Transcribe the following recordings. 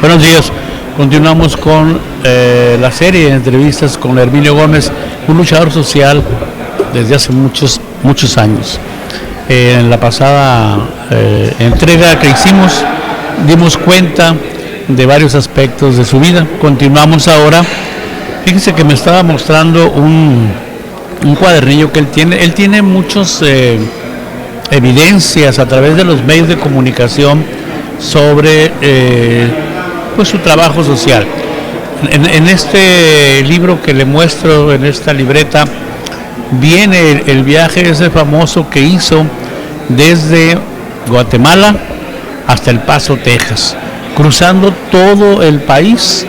Buenos días. Continuamos con la serie de entrevistas con Herminio Gómez, un luchador social desde hace muchos años. En la pasada entrega que hicimos, dimos cuenta de varios aspectos de su vida. Continuamos ahora. Fíjense que me estaba mostrando un cuadernillo que él tiene. Él tiene muchas evidencias a través de los medios de comunicación sobre pues su trabajo social. En este libro que le muestro, en esta libreta, viene el viaje ese famoso que hizo desde Guatemala hasta El Paso, Texas, cruzando todo el país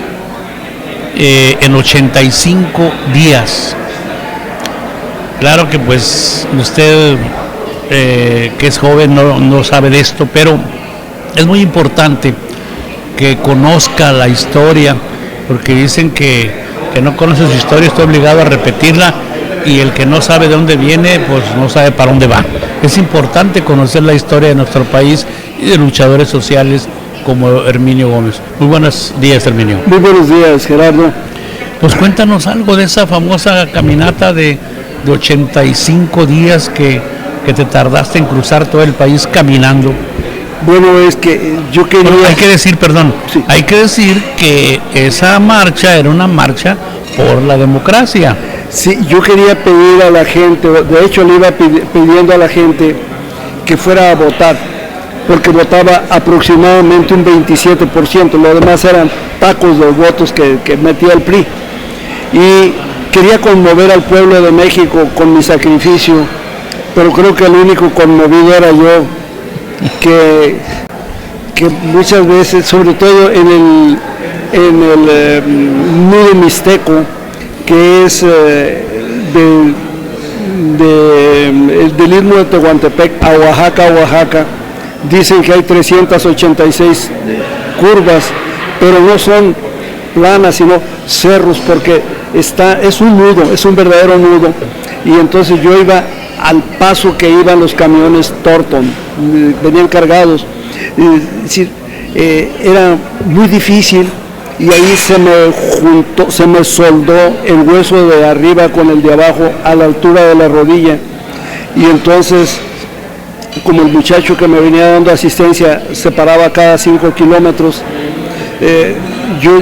en 85 días. Claro que pues usted que es joven no sabe de esto, pero es muy importante que conozca la historia, porque dicen que no conoce su historia está obligado a repetirla, y el que no sabe de dónde viene, pues no sabe para dónde va. Es importante conocer la historia de nuestro país y de luchadores sociales como Herminio Gómez. Muy buenos días, Herminio. Muy buenos días, Gerardo. Pues cuéntanos algo de esa famosa caminata de 85 días que te tardaste en cruzar todo el país caminando. Bueno, es que yo quería... Pero hay que decir que esa marcha era una marcha por la democracia. Sí, yo quería pedir a la gente, de hecho le iba pidiendo a la gente que fuera a votar, porque votaba aproximadamente un 27%, lo demás eran tacos de votos que metía el PRI. Y quería conmover al pueblo de México con mi sacrificio, pero creo que el único conmovido era yo, que muchas veces, sobre todo en el nudo mixteco, que es del istmo de Tehuantepec a Oaxaca, dicen que hay 386 curvas, pero no son planas, sino cerros, porque es un nudo, es un verdadero nudo. Y entonces yo iba al paso que iban los camiones Torton, venían cargados, era muy difícil, y ahí se me soldó el hueso de arriba con el de abajo a la altura de la rodilla, y entonces, como el muchacho que me venía dando asistencia se paraba cada 5 kilómetros, yo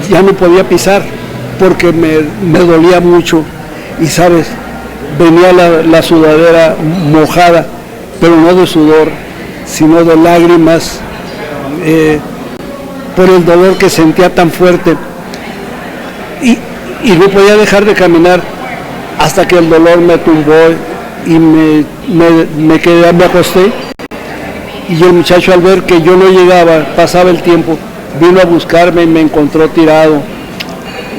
ya no podía pisar porque me dolía mucho, y sabes, venía la sudadera mojada, pero no de sudor, sino de lágrimas, por el dolor que sentía tan fuerte, y no podía dejar de caminar hasta que el dolor me tumbó y me acosté, y el muchacho, al ver que yo no llegaba, pasaba el tiempo, vino a buscarme y me encontró tirado,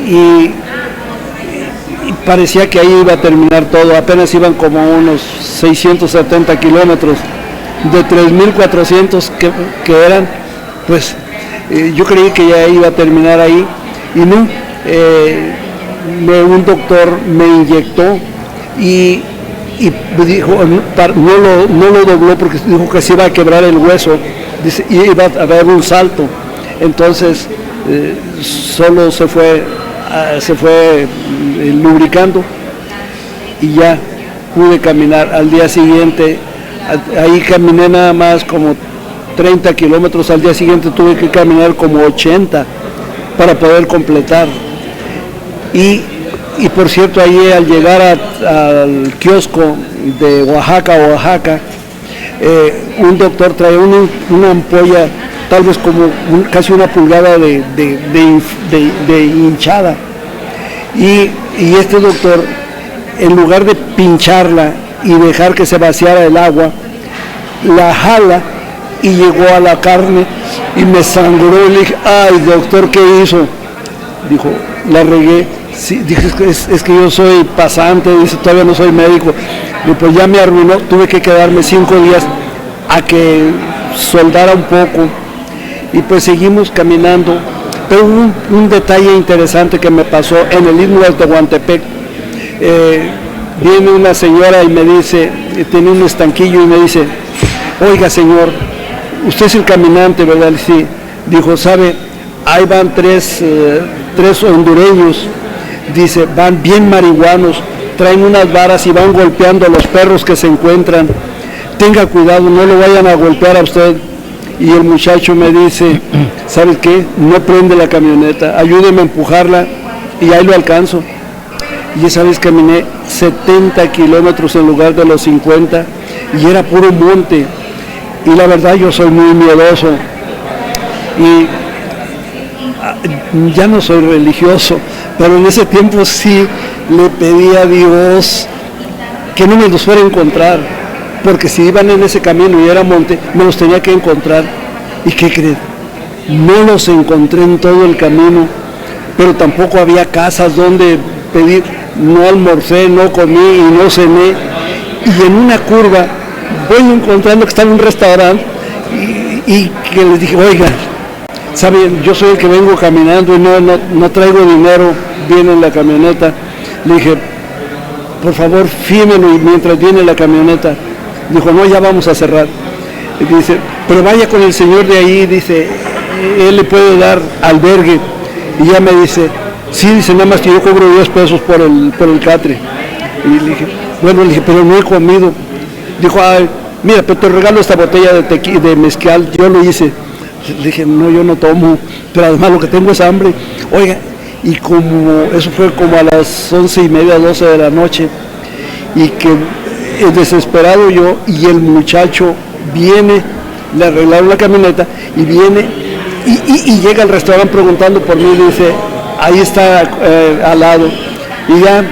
y parecía que ahí iba a terminar todo. Apenas iban como unos 670 kilómetros de 3.400 que eran, pues yo creí que ya iba a terminar ahí, y no, un doctor me inyectó y dijo, no lo dobló porque dijo que se iba a quebrar el hueso, dice, y iba a haber un salto. Entonces solo se fue lubricando, y ya pude caminar. Al día siguiente, ahí caminé nada más como 30 kilómetros, al día siguiente tuve que caminar como 80 para poder completar. Y por cierto, ahí al llegar al kiosco de Oaxaca, un doctor trae una ampolla, tal vez como casi una pulgada de hinchada, y este doctor, en lugar de pincharla y dejar que se vaciara el agua, la jala y llegó a la carne y me sangró. Le dije, ay doctor, ¿qué hizo? Dijo, la regué. Sí, dije, es que yo soy pasante, dice, todavía no soy médico. Y pues ya me arruinó, tuve que quedarme 5 días a que soldara un poco, y pues seguimos caminando. Pero un detalle interesante que me pasó en el istmo de Tehuantepec. Viene una señora y me dice, tiene un estanquillo, y me dice, oiga señor, usted es el caminante, ¿verdad? Sí. Dijo, ¿sabe? ahí van tres hondureños, dice, van bien marihuanos, traen unas varas y van golpeando a los perros que se encuentran, tenga cuidado, no lo vayan a golpear a usted. Y el muchacho me dice, ¿sabes qué? No prende la camioneta, ayúdeme a empujarla y ahí lo alcanzo. Y esa vez caminé 70 kilómetros en lugar de los 50 y era puro monte. Y la verdad yo soy muy miedoso y ya no soy religioso, pero en ese tiempo sí le pedí a Dios que no me los fuera a encontrar, porque si iban en ese camino y era monte, me los tenía que encontrar. ¿Y qué creen? No los encontré en todo el camino, pero tampoco había casas donde pedir. No almorcé, no comí y no cené. Y en una curva voy encontrando que estaba un restaurante y que les dije, oigan, ¿saben? Yo soy el que vengo caminando y no traigo dinero, viene en la camioneta. Le dije, por favor, fírmenlo mientras viene la camioneta. Dijo, no, ya vamos a cerrar. Y dice, pero vaya con el señor de ahí, dice, él le puede dar albergue. Y ya me dice, sí, dice, nada más que yo cobro 10 pesos por el catre. Y le dije, bueno, le dije, pero no he comido. Dijo, ay, mira, pero te regalo esta botella de mezcal, yo lo hice. Le dije, no, yo no tomo, pero además lo que tengo es hambre. Oiga, y como eso fue como a las 11:30, 12 de la noche, y que desesperado yo, y el muchacho viene, le arreglaron la camioneta, y viene, y llega al restaurante preguntando por mí, y dice, ahí está al lado, y ya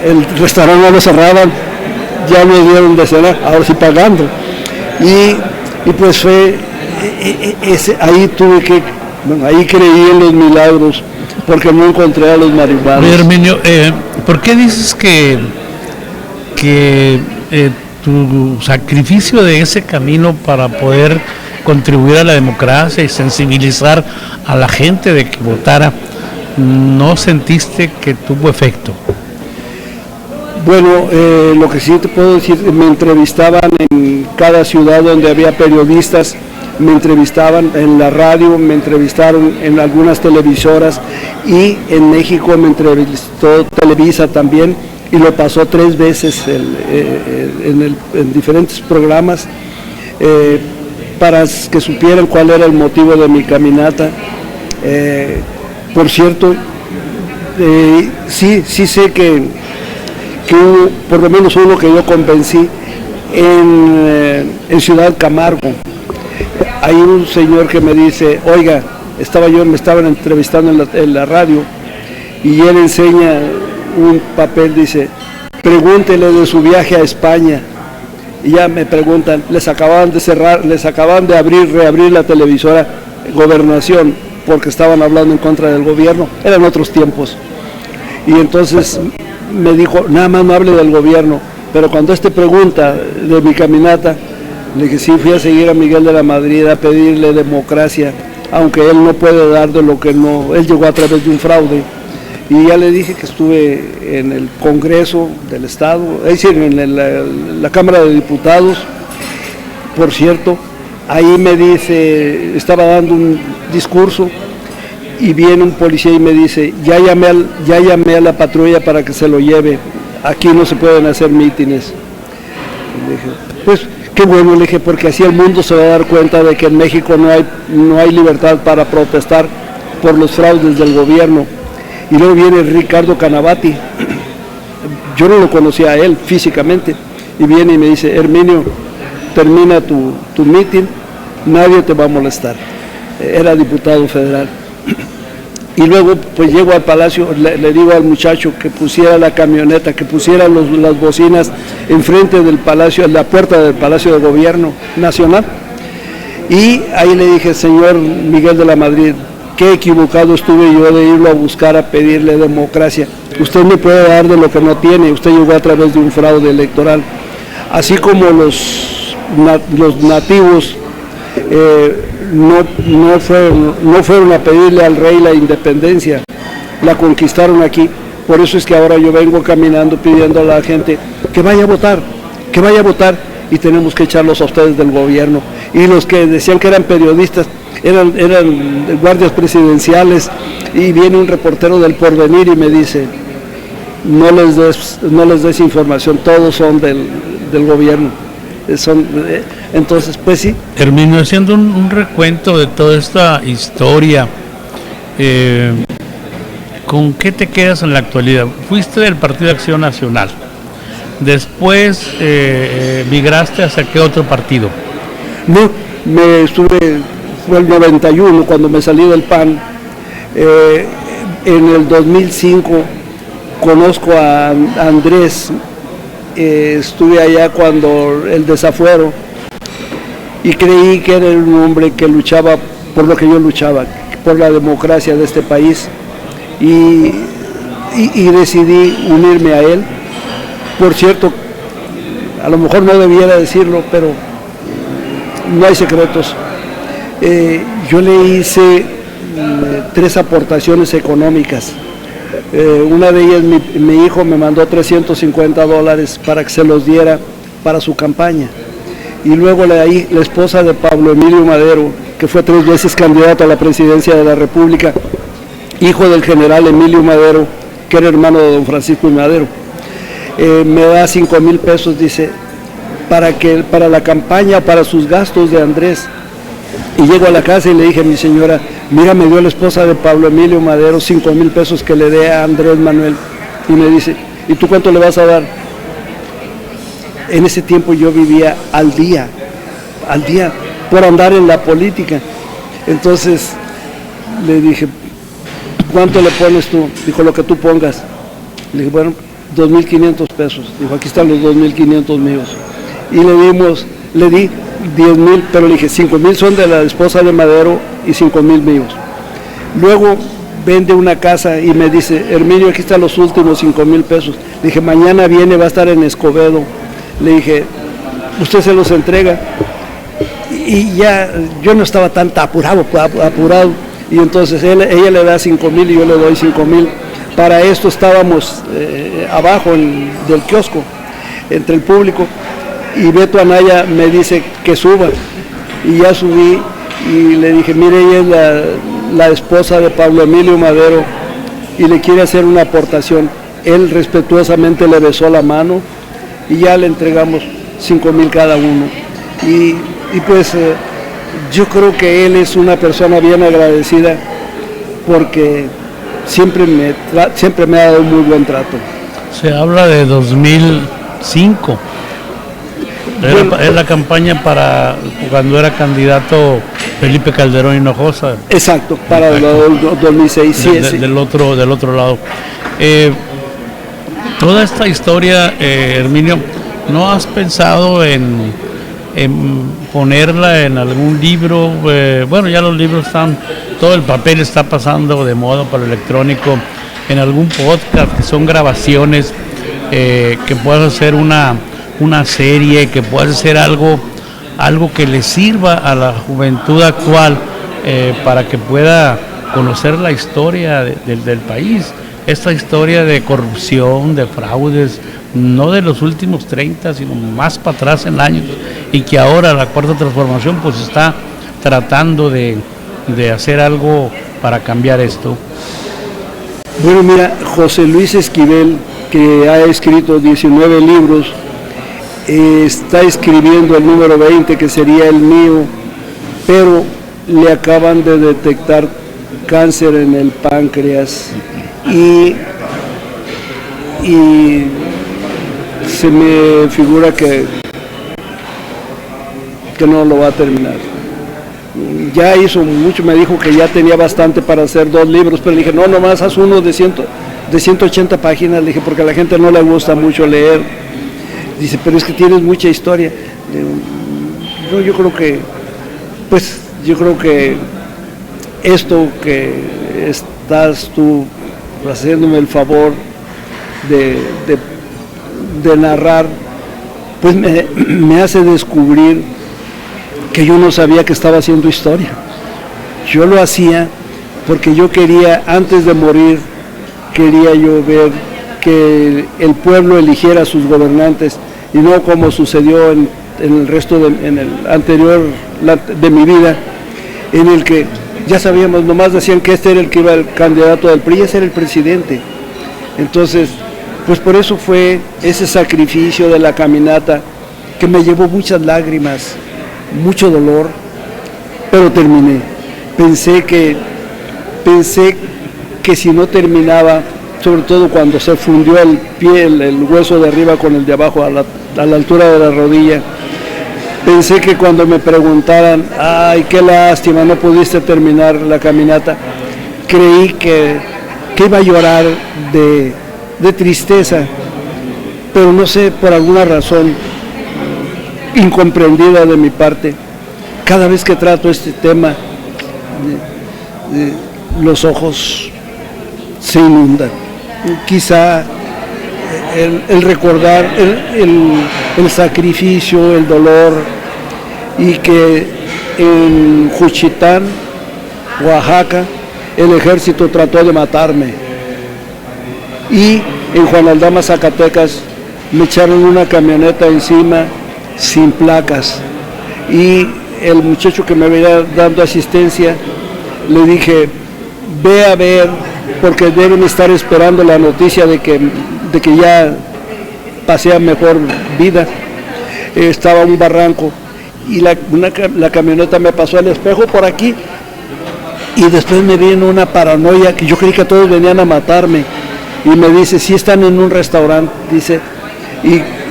el restaurante no lo cerraban, ya me dieron de cenar, ahora sí pagando, y pues fue, ahí tuve que, bueno, ahí creí en los milagros, porque no encontré a los marihuanos. Herminio, ¿por qué dices que tu sacrificio de ese camino para poder contribuir a la democracia y sensibilizar a la gente de que votara, no sentiste que tuvo efecto? Bueno, lo que sí te puedo decir, me entrevistaban en cada ciudad donde había periodistas, me entrevistaban en la radio, me entrevistaron en algunas televisoras y en México me entrevistó Televisa también y lo pasó 3 veces en diferentes programas para que supieran cuál era el motivo de mi caminata. Por cierto, sí sé que hubo por lo menos uno que yo convencí en Ciudad Camargo. Hay un señor que me dice, oiga, me estaban entrevistando en la radio y él enseña un papel, dice, pregúntele de su viaje a España. Y ya me preguntan, les acababan de reabrir la televisora Gobernación porque estaban hablando en contra del gobierno, eran otros tiempos. Y entonces me dijo, nada más no hable del gobierno, pero cuando pregunta de mi caminata, le dije, sí, fui a seguir a Miguel de la Madrid a pedirle democracia, aunque él no puede dar de lo que no, él llegó a través de un fraude. Y ya le dije que estuve en el Congreso del Estado, es decir, en la Cámara de Diputados. Por cierto, ahí me dice, estaba dando un discurso y viene un policía y me dice, ya llamé a la patrulla para que se lo lleve, aquí no se pueden hacer mítines. Y le dije, pues qué bueno, le dije, porque así el mundo se va a dar cuenta de que en México no hay libertad para protestar por los fraudes del gobierno. Y luego viene Ricardo Canavati, yo no lo conocía a él físicamente, y viene y me dice, Herminio, termina tu mitin, nadie te va a molestar. Era diputado federal. Y luego pues llego al palacio, le digo al muchacho que pusiera la camioneta, que pusiera las bocinas enfrente del palacio, en la puerta del Palacio de Gobierno Nacional. Y ahí le dije, señor Miguel de la Madrid, qué equivocado estuve yo de irlo a buscar a pedirle democracia. Usted me puede dar de lo que no tiene, usted llegó a través de un fraude electoral. Así como los nativos no fueron a pedirle al rey la independencia, la conquistaron aquí. Por eso es que ahora yo vengo caminando pidiendo a la gente que vaya a votar, y tenemos que echarlos a ustedes del gobierno. Y los que decían que eran periodistas, eran guardias presidenciales, y viene un reportero del Porvenir y me dice, no les des información, todos son del gobierno. Entonces, pues sí. Termino haciendo un recuento de toda esta historia. ¿Con qué te quedas en la actualidad? Fuiste del Partido de Acción Nacional, después migraste hacia qué otro partido. No, fue el 91 cuando me salí del PAN. En el 2005 conozco a Andrés, estuve allá cuando el desafuero, y creí que era un hombre que luchaba por lo que yo luchaba, por la democracia de este país, y decidí unirme a él. Por cierto, a lo mejor no debiera decirlo, pero no hay secretos. Yo le hice 3 aportaciones económicas. Una de ellas, mi hijo me mandó $350 para que se los diera para su campaña. Y luego la esposa de Pablo Emilio Madero, que fue 3 veces candidato a la presidencia de la República, hijo del general Emilio Madero, que era hermano de don Francisco Madero, me da $5,000, dice, para la campaña, para sus gastos de Andrés. Y llego a la casa y le dije a mi señora, mira, me dio la esposa de Pablo Emilio Madero $5,000 que le dé a Andrés Manuel. Y me dice, ¿y tú cuánto le vas a dar? En ese tiempo yo vivía al día, por andar en la política. Entonces le dije, ¿cuánto le pones tú? Dijo, lo que tú pongas. Le dije, bueno, $2,500. Dijo, aquí están los 2,500 míos. Y le di 10,000, pero le dije, 5,000 son de la esposa de Madero y 5,000 míos. Luego vende una casa y me dice, Herminio, aquí están los últimos 5,000 pesos. Le dije, mañana viene, va a estar en Escobedo. Le dije, usted se los entrega. Y ya yo no estaba tan apurado. Y entonces ella le da 5,000 y yo le doy 5,000. Para esto estábamos abajo del kiosco, entre el público. Y Beto Anaya me dice que suba, y ya subí y le dije, mire, ella es la esposa de Pablo Emilio Madero y le quiere hacer una aportación. Él respetuosamente le besó la mano y ya le entregamos 5,000 cada uno. Y pues yo creo que él es una persona bien agradecida, porque siempre me ha dado un muy buen trato. Se habla de 2005. Es la campaña para cuando era candidato Felipe Calderón Hinojosa. Exacto, para el 2006. Sí. Del otro lado. Toda esta historia, Herminio, ¿no has pensado en ponerla en algún libro? Bueno, ya los libros están, todo el papel está pasando de moda para lo electrónico, en algún podcast, que son grabaciones, que puedas hacer una serie, que puedas hacer algo que le sirva a la juventud actual, para que pueda conocer la historia del país, esta historia de corrupción, de fraudes, no de los últimos 30, sino más para atrás en años, y que ahora la Cuarta Transformación pues está tratando de hacer algo para cambiar esto. Bueno, mira, José Luis Esquivel, que ha escrito 19 libros, está escribiendo el número 20, que sería el mío, pero le acaban de detectar cáncer en el páncreas y se me figura que no lo va a terminar. Ya hizo mucho, me dijo que ya tenía bastante para hacer 2 libros, pero le dije, no, nomás haz uno de 180 páginas, le dije, porque a la gente no le gusta mucho leer. Dice, pero es que tienes mucha historia. No, yo creo que esto que estás tú haciéndome el favor de narrar, pues me hace descubrir que yo no sabía que estaba haciendo historia. Yo lo hacía porque yo quería, antes de morir, quería yo ver que el pueblo eligiera a sus gobernantes, y no como sucedió en el resto en el anterior de mi vida, en el que ya sabíamos, nomás decían que este era el que iba el candidato del PRI, ese era el presidente. Entonces, pues por eso fue ese sacrificio de la caminata que me llevó muchas lágrimas, mucho dolor, pero terminé. Pensé que si no terminaba, sobre todo cuando se fundió el pie, el hueso de arriba con el de abajo a la altura de la rodilla, pensé que cuando me preguntaran, ay, qué lástima, no pudiste terminar la caminata, creí que iba a llorar de tristeza, pero no sé, por alguna razón incomprendida de mi parte, cada vez que trato este tema, los ojos se inundan. Quizá el recordar el sacrificio, el dolor, y que en Juchitán, Oaxaca, el ejército trató de matarme, y en Juan Aldama, Zacatecas, me echaron una camioneta encima sin placas, y el muchacho que me venía dando asistencia le dije, ve a ver, porque deben estar esperando la noticia de que ya pasé a mejor vida. Estaba un barranco y la camioneta me pasó al espejo por aquí, y después me vino una paranoia que yo creí que todos venían a matarme, y me dice, si están en un restaurante, dice,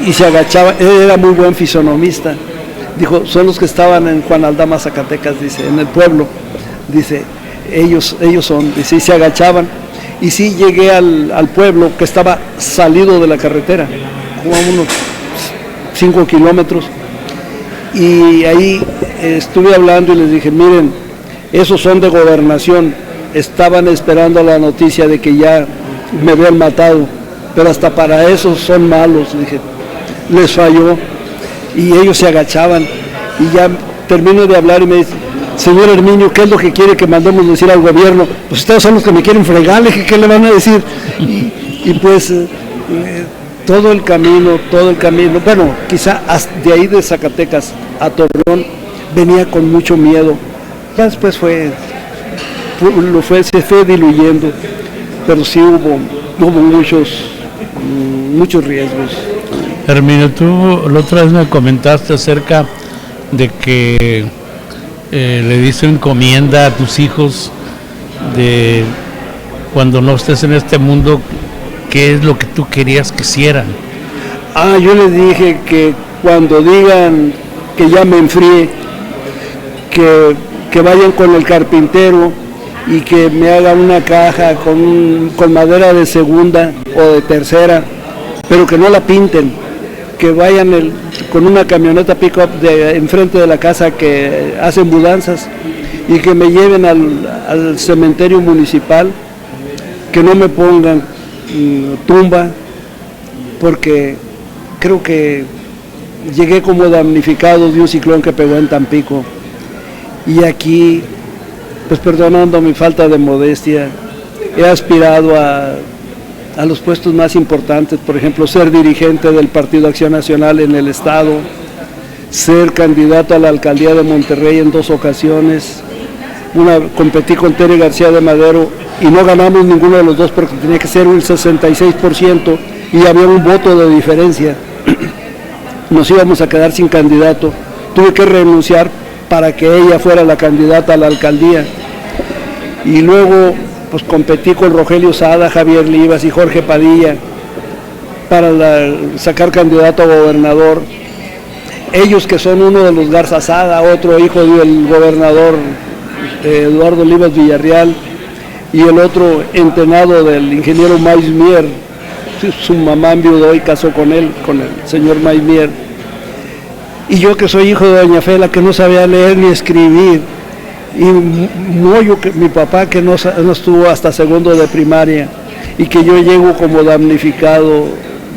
y se agachaba. Él era muy buen fisonomista, dijo, son los que estaban en Juan Aldama, Zacatecas, dice, en el pueblo, dice, ellos son, dice, y se agachaban. Y sí, llegué al pueblo que estaba salido de la carretera, como a unos 5 kilómetros, y ahí estuve hablando y les dije, miren, esos son de gobernación, estaban esperando la noticia de que ya me habían matado, pero hasta para eso son malos, dije, les falló. Y ellos se agachaban, y ya termino de hablar y me dice, señor Herminio, ¿qué es lo que quiere que mandemos decir al gobierno? Pues ustedes son los que me quieren fregar, ¿qué le van a decir? Y pues todo el camino, bueno, quizá de ahí de Zacatecas a Torreón venía con mucho miedo. Ya después se fue diluyendo, pero sí hubo muchos riesgos. Herminio, tú la otra vez me comentaste acerca de que le diste encomienda a tus hijos de cuando no estés en este mundo, ¿qué es lo que tú querías que hicieran? Yo les dije que cuando digan que ya me enfríe, que vayan con el carpintero y que me haga una caja con madera de segunda o de tercera, pero que no la pinten, que vayan con una camioneta pick-up enfrente de la casa que hacen mudanzas, y que me lleven al cementerio municipal, que no me pongan tumba, porque creo que llegué como damnificado de un ciclón que pegó en Tampico, y aquí, pues perdonando mi falta de modestia, he aspirado a los puestos más importantes, por ejemplo, ser dirigente del Partido Acción Nacional en el Estado, ser candidato a la alcaldía de Monterrey en 2 ocasiones, competí con Tere García de Madero y no ganamos ninguno de los dos porque tenía que ser un 66% y había un voto de diferencia. Nos íbamos a quedar sin candidato, tuve que renunciar para que ella fuera la candidata a la alcaldía, y luego pues competí con Rogelio Sada, Javier Livas y Jorge Padilla para sacar candidato a gobernador. Ellos que son uno de los Garza Sada, otro hijo del gobernador Eduardo Olivas Villarreal, y el otro entenado del ingeniero Mais Mier, su mamá enviudó y casó con él, con el señor Mais Mier. Y yo que soy hijo de doña Fela, que no sabía leer ni escribir, y mi papá que no estuvo hasta segundo de primaria, y que yo llego como damnificado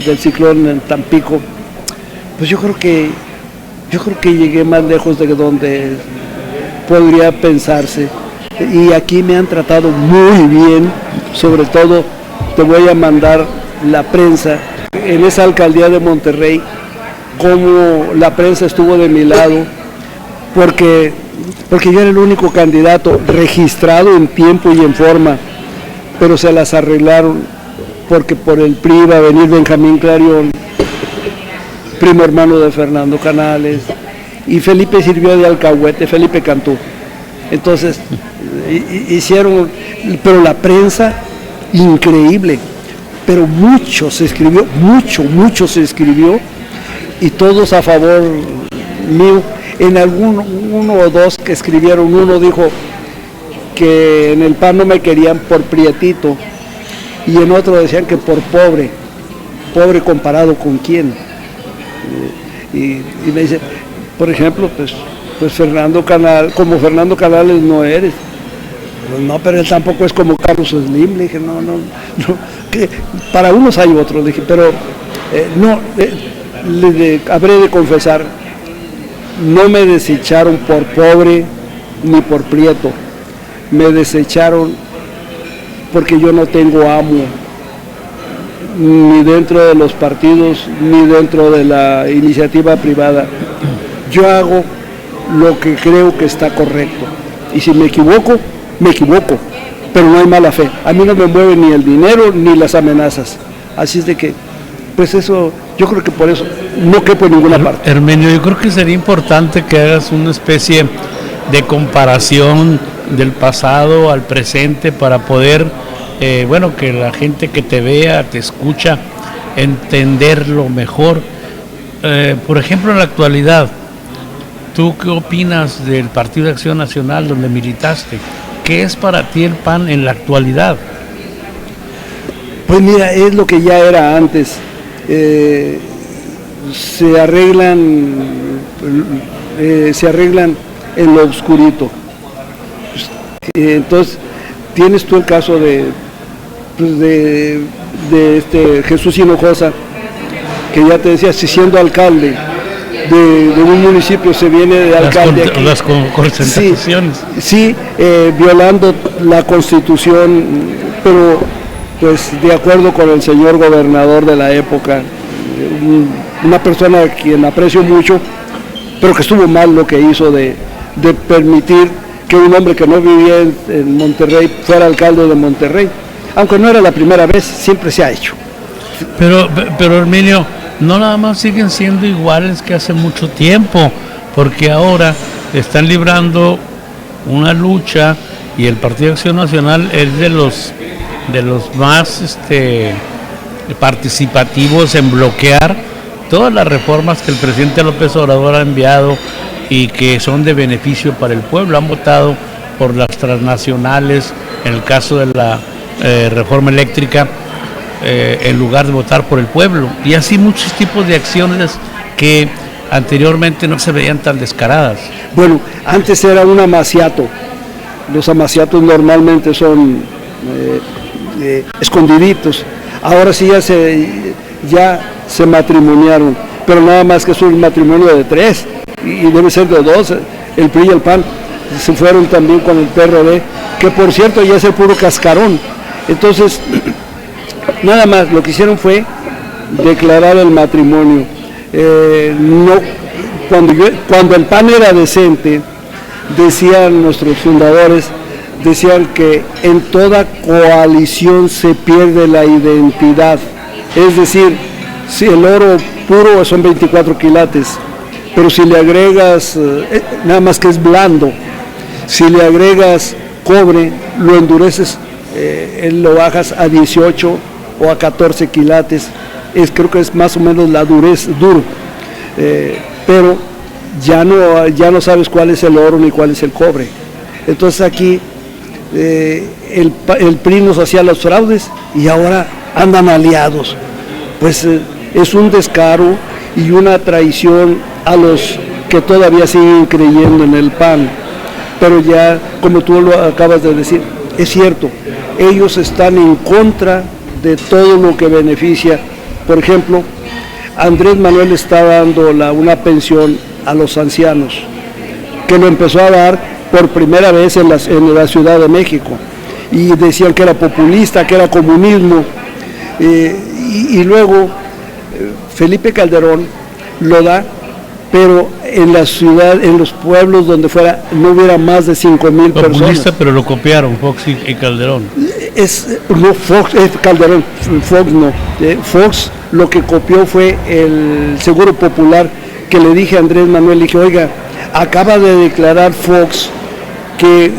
del ciclón en Tampico, pues yo creo que llegué más lejos de donde podría pensarse, y aquí me han tratado muy bien. Sobre todo te voy a mandar la prensa en esa alcaldía de Monterrey, cómo la prensa estuvo de mi lado, porque porque yo era el único candidato registrado en tiempo y en forma, pero se las arreglaron porque por el PRI iba a venir Benjamín Clarión, primo hermano de Fernando Canales, y Felipe sirvió de alcahuete, Felipe Cantú. Entonces hicieron, pero la prensa, increíble, pero mucho se escribió, mucho se escribió, y todos a favor mío. En uno o dos que escribieron, uno dijo que en el PAN no me querían por prietito, y en otro decían que por pobre comparado con quién. Y me dice, por ejemplo, pues Fernando Canales no eres. Pues no, pero él tampoco es como Carlos Slim. Le dije, no, que para unos hay otros. Le dije, pero habré de confesar, no me desecharon por pobre ni por prieto, me desecharon porque yo no tengo amo, ni dentro de los partidos, ni dentro de la iniciativa privada. Yo hago lo que creo que está correcto, y si me equivoco, pero no hay mala fe. A mí no me mueve ni el dinero ni las amenazas. Así es de que, pues eso, yo creo que por eso no quepo en ninguna parte. Hermenio, yo creo que sería importante que hagas una especie de comparación del pasado al presente para poder, que la gente que te vea, te escucha, entenderlo mejor. Por ejemplo, en la actualidad, ¿tú qué opinas del Partido de Acción Nacional donde militaste? ¿Qué es para ti el PAN en la actualidad? Pues mira, es lo que ya era antes. Se arreglan en lo oscurito. Entonces, tienes tú el caso de Jesús Hinojosa, que ya te decía, si siendo alcalde de un municipio se viene de alcalde las concentraciones. Sí, violando la Constitución, pero pues de acuerdo con el señor gobernador de la época, una persona a quien aprecio mucho, pero que estuvo mal lo que hizo de permitir que un hombre que no vivía en Monterrey fuera alcalde de Monterrey, aunque no era la primera vez, siempre se ha hecho. Pero Herminio, no nada más siguen siendo iguales que hace mucho tiempo, porque ahora están librando una lucha y el Partido de Acción Nacional es de los más participativos en bloquear todas las reformas que el presidente López Obrador ha enviado y que son de beneficio para el pueblo. Han votado por las transnacionales, en el caso de la reforma eléctrica, en lugar de votar por el pueblo, y así muchos tipos de acciones que anteriormente no se veían tan descaradas. Bueno, antes era un amaciato. Los amaciatos normalmente son escondiditos. Ahora sí ya se matrimoniaron, pero nada más que es un matrimonio de 3 y debe ser de 2. El PRI y el PAN se fueron también con el PRD, que por cierto ya es el puro cascarón. Entonces, nada más lo que hicieron fue declarar el matrimonio. Cuando el PAN era decente, decían nuestros fundadores, decían que en toda coalición se pierde la identidad. Es decir, si el oro puro son 24 quilates, pero si le agregas, nada más que es blando, si le agregas cobre, lo endureces, lo bajas a 18 o a 14 quilates, creo que es más o menos la durez duro, pero ya no sabes cuál es el oro ni cuál es el cobre. Entonces aquí el PRI nos hacía los fraudes y ahora andan aliados. Pues es un descaro y una traición a los que todavía siguen creyendo en el PAN. Pero ya, como tú lo acabas de decir, es cierto, ellos están en contra de todo lo que beneficia. Por ejemplo, Andrés Manuel está dando una pensión a los ancianos, que lo empezó a dar por primera vez en la Ciudad de México, y decían que era populista, que era comunismo, y luego Felipe Calderón lo da pero en la ciudad, en los pueblos donde fuera, no hubiera más de 5,000 personas. Populista, pero lo copiaron Fox y Calderón. No, Fox, Calderón, Fox no. Fox lo que copió fue el Seguro Popular, que le dije a Andrés Manuel, le dije, oiga, acaba de declarar Fox que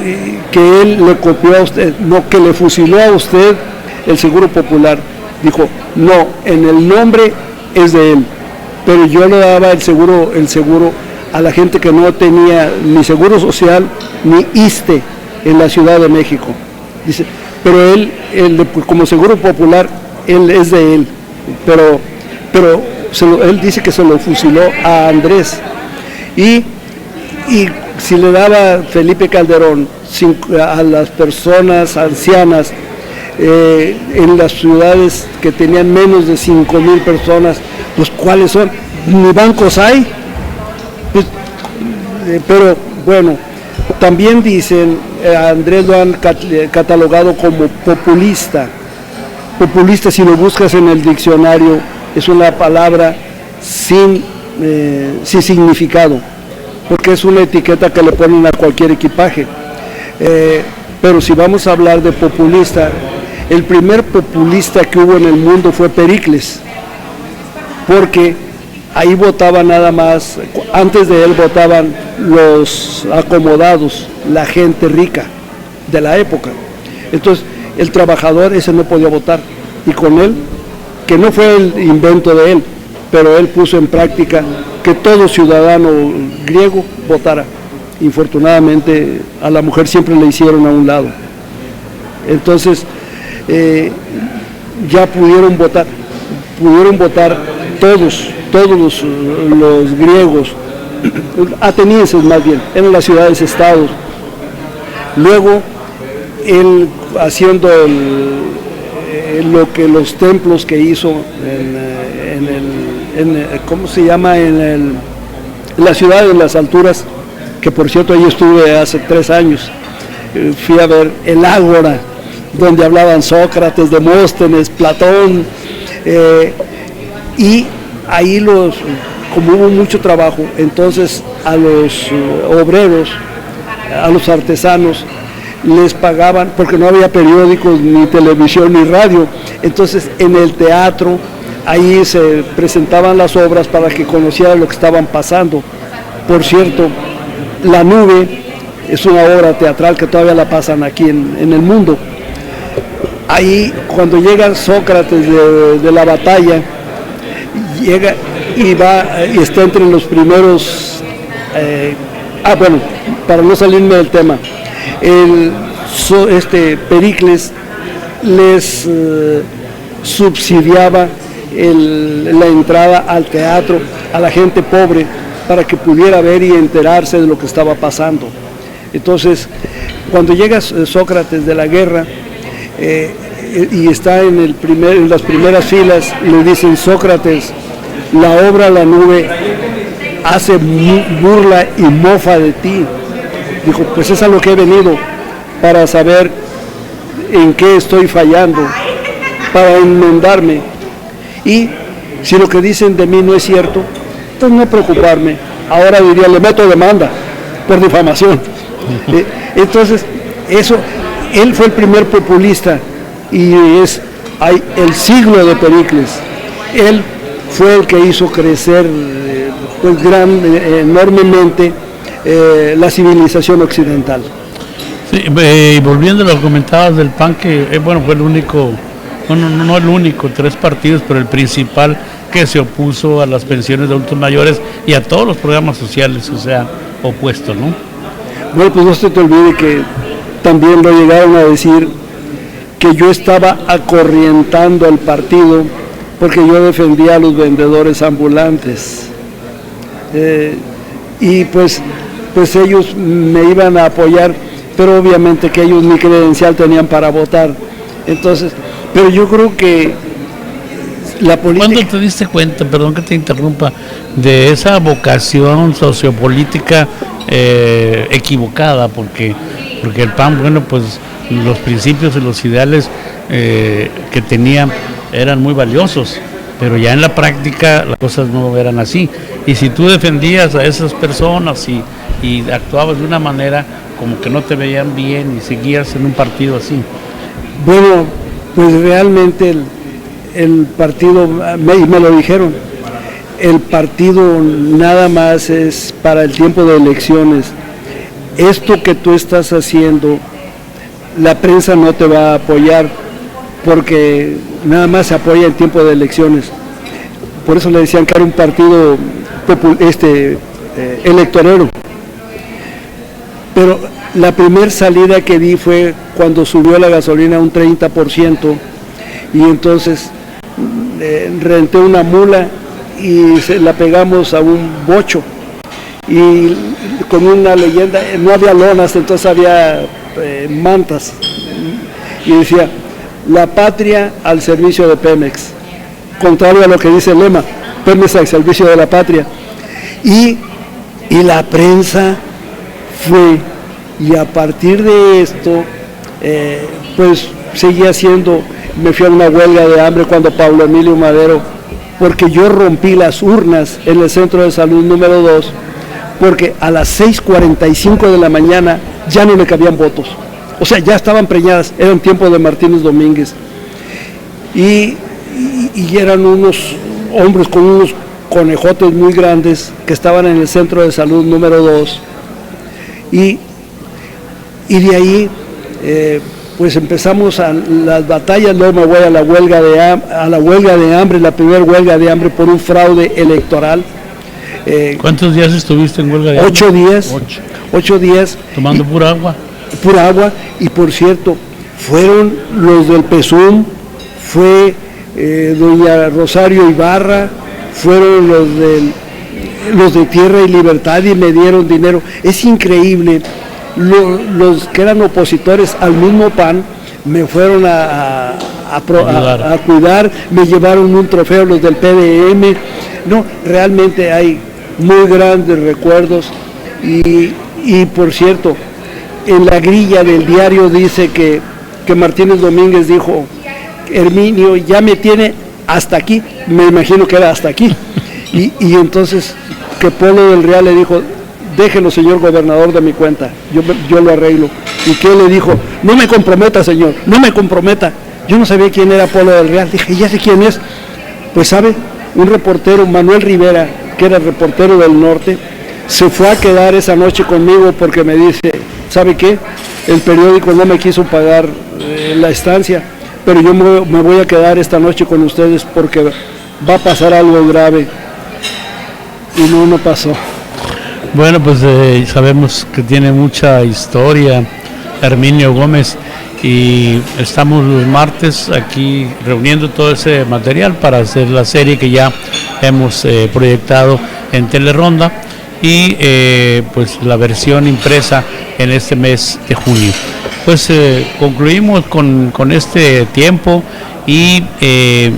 él le copió a usted, no, que le fusiló a usted el Seguro Popular. Dijo, no, en el nombre es de él, pero yo le daba el seguro a la gente que no tenía ni seguro social ni ISSSTE en la Ciudad de México. Dice, pero él como Seguro Popular, él es de él, pero él dice que se lo fusiló a Andrés. Y si le daba Felipe Calderón a las personas ancianas en las ciudades que tenían menos de 5,000 personas, pues ¿cuáles son? Ni bancos hay. Pues, pero bueno, también dicen, a Andrés lo han catalogado como populista. Populista, si lo buscas en el diccionario, es una palabra sin significado, porque es una etiqueta que le ponen a cualquier equipaje. Pero si vamos a hablar de populista, el primer populista que hubo en el mundo fue Pericles, porque ahí votaba nada más, antes de él votaban los acomodados, la gente rica de la época. Entonces, el trabajador ese no podía votar, y con él, que no fue el invento de él, pero él puso en práctica que todo ciudadano griego votara. Infortunadamente a la mujer siempre le hicieron a un lado. Entonces ya pudieron votar todos los griegos, atenienses más bien, en las ciudades estados. Luego él haciendo lo que los templos que hizo ¿cómo se llama? En la ciudad de las alturas, que por cierto ahí estuve hace 3 años, fui a ver el Ágora, donde hablaban Sócrates, Demóstenes, Platón, y ahí como hubo mucho trabajo, entonces a los obreros, a los artesanos, les pagaban, porque no había periódicos, ni televisión, ni radio, entonces en el teatro, ahí se presentaban las obras para que conocieran lo que estaban pasando. Por cierto, La Nube es una obra teatral que todavía la pasan aquí en el mundo. Ahí, cuando llega Sócrates de la batalla, llega y está entre los primeros, bueno, para no salirme del tema, Pericles les subsidiaba la entrada al teatro a la gente pobre para que pudiera ver y enterarse de lo que estaba pasando. Entonces, cuando llega Sócrates de la guerra y está en las primeras filas, le dicen: Sócrates, la obra La Nube hace burla y mofa de ti. Dijo: pues es a lo que he venido, para saber en qué estoy fallando, para enmendarme. Y si lo que dicen de mí no es cierto, entonces no preocuparme. Ahora diría: le meto demanda por difamación. Entonces, él fue el primer populista, y hay el siglo de Pericles. Él fue el que hizo crecer enormemente la civilización occidental. Sí, y volviendo a lo que comentabas del PAN, que fue el único, no el único, 3 partidos, pero el principal que se opuso a las pensiones de adultos mayores y a todos los programas sociales, o sea, opuesto, ¿no? Bueno, pues no se te olvide que también lo llegaron a decir que yo estaba acorrientando al partido porque yo defendía a los vendedores ambulantes. Y pues ellos me iban a apoyar, pero obviamente que ellos ni credencial tenían para votar. Entonces, pero yo creo que la política... ¿Cuándo te diste cuenta, perdón que te interrumpa, de esa vocación sociopolítica equivocada? Porque el PAN, pues los principios y los ideales que tenía eran muy valiosos, pero ya en la práctica las cosas no eran así. Y si tú defendías a esas personas y actuabas de una manera como que no te veían bien y seguías en un partido así. Bueno, pues realmente el partido, me lo dijeron, el partido nada más es para el tiempo de elecciones. Esto que tú estás haciendo, la prensa no te va a apoyar porque nada más se apoya en tiempo de elecciones. Por eso le decían que era un partido electorero. Pero la primera salida que di fue cuando subió la gasolina un 30% y entonces renté una mula y la pegamos a un bocho y con una leyenda, no había lonas, entonces había mantas y decía: la patria al servicio de Pemex, contrario a lo que dice el lema, Pemex al servicio de la patria. Y la prensa fue, y a partir de esto pues seguía siendo, me fui a una huelga de hambre cuando Pablo Emilio Madero, porque yo rompí las urnas en el centro de salud número 2, porque a las 6:45 de la mañana ya no le cabían votos, o sea, ya estaban preñadas, era un tiempo de Martínez Domínguez, y eran unos hombres con unos conejotes muy grandes que estaban en el centro de salud número 2, y de ahí pues empezamos a las batallas. Luego me voy a la huelga de hambre, la primera huelga de hambre por un fraude electoral. ¿Cuántos días estuviste en huelga de hambre? 8 días. 8 días. ¿Tomando pura agua? Pura agua, y por cierto, fueron los del PESUM, fue doña Rosario Ibarra, fueron los de Tierra y Libertad y me dieron dinero. Es increíble. Los que eran opositores al mismo PAN me fueron a cuidar, me llevaron un trofeo los del PDM. No, realmente hay muy grandes recuerdos y por cierto, en la grilla del diario dice que Martínez Domínguez dijo: Herminio ya me tiene hasta aquí, me imagino que era hasta aquí, y entonces que Polo del Real le dijo: déjelo, señor gobernador, de mi cuenta, yo lo arreglo. Y que él le dijo: no me comprometa, señor, no me comprometa. Yo no sabía quién era Polo del Real, dije: ya sé quién es. Pues sabe, un reportero, Manuel Rivera, que era reportero del norte, se fue a quedar esa noche conmigo porque me dice: ¿sabe qué? El periódico no me quiso pagar la estancia, pero yo me voy a quedar esta noche con ustedes porque va a pasar algo grave. Y no pasó. Bueno, pues sabemos que tiene mucha historia Herminio Gómez, y estamos los martes aquí reuniendo todo ese material para hacer la serie que ya hemos proyectado en Teleronda y pues la versión impresa en este mes de junio. Pues concluimos con este tiempo y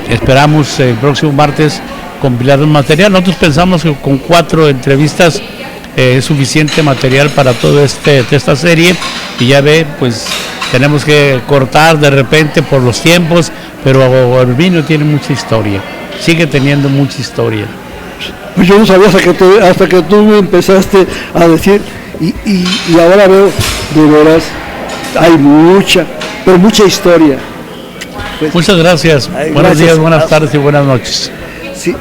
esperamos el próximo martes compilar un material. Nosotros pensamos que con 4 entrevistas es suficiente material para toda esta serie, y ya ve, pues tenemos que cortar de repente por los tiempos, pero Herminio tiene mucha historia, sigue teniendo mucha historia. Pues yo no sabía hasta que tú me empezaste a decir, y ahora veo, de veras, hay mucha historia. Pues, muchas gracias, buenos días, buenas tardes y buenas noches. Sí.